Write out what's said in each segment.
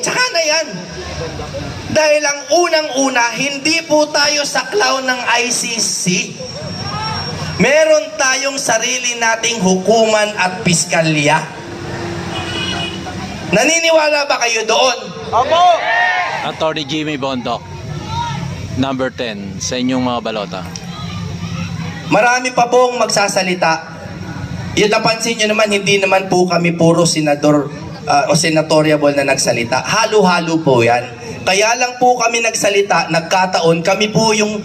tsaka na yan. Dahil ang unang-una, hindi po tayo saklaw ng ICC. Meron tayong sarili nating hukuman at piskalya. Naniniwala ba kayo doon? Opo! Attorney Jimmy Bondoc, number 10 sa inyong mga balota. Marami pa pong magsasalita. Yun, napansin nyo naman, hindi naman po kami puro senador o senatoriable na nagsalita. Halo-halo po yan. Kaya lang po kami nagsalita, nagkataon, kami po yung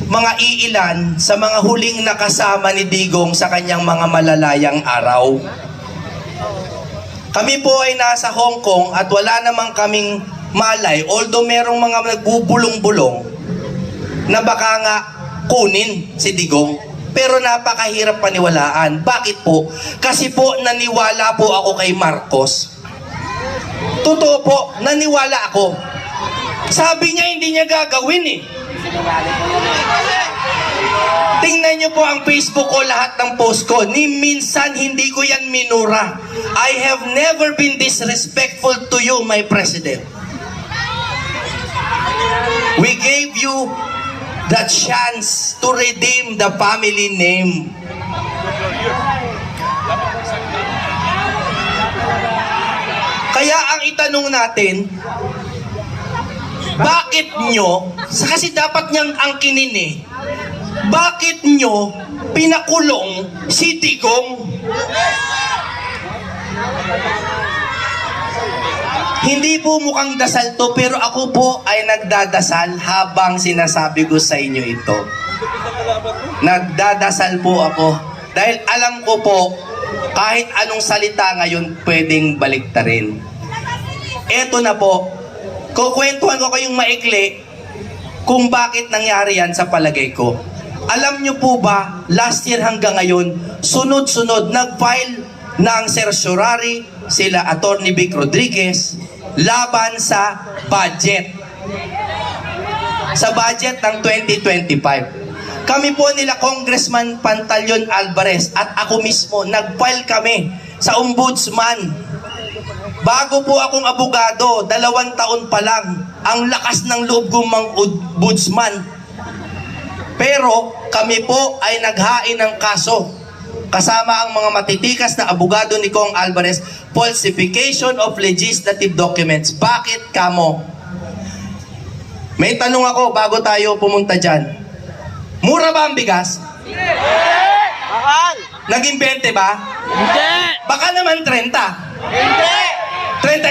mga iilan sa mga huling nakasama ni Digong sa kanyang mga malalayang araw. Kami po ay nasa Hong Kong at wala namang kaming malay, although merong mga nagbubulong-bulong na baka nga kunin si Digong. Pero napakahirap paniwalaan. Bakit po? Kasi po naniwala po ako kay Marcos. Totoo po, naniwala ako. Sabi niya hindi niya gagawin eh. Tingnan niyo po ang Facebook ko, lahat ng post ko. Ni minsan hindi ko yan minura. I have never been disrespectful to you, my president. We gave you the chance to redeem the family name. Kaya ang itanong natin, bakit nyo, kasi dapat niyang angkinin eh, bakit nyo pinakulong si Digong? Hindi po mukhang dasal to, pero ako po ay nagdadasal habang sinasabi ko sa inyo ito. Nagdadasal po ako. Dahil alam ko po, kahit anong salita ngayon, pwedeng baliktarin. Eto na po, kukwentuhan ko kayong maikli kung bakit nangyari yan sa palagay ko. Alam nyo po ba, last year hanggang ngayon, sunod-sunod, nag-file ng certiorari sila Attorney Vic Rodriguez laban sa budget. Sa budget ng 2025. Kami po nila Congressman Pantaleon Alvarez at ako mismo, nag-file kami sa ombudsman. Bago po akong abogado, 2 taon pa lang, ang lakas ng loob kong ombudsman. Pero kami po ay naghain ng kaso. Kasama ang mga matitikas na abogado ni Kong Alvarez, falsification of legislative documents. Bakit kamo? May tanong ako bago tayo pumunta dyan. Mura ba ang bigas? Mahal! Naging 20 ba? Hindi! Baka naman 30. Hindi! 30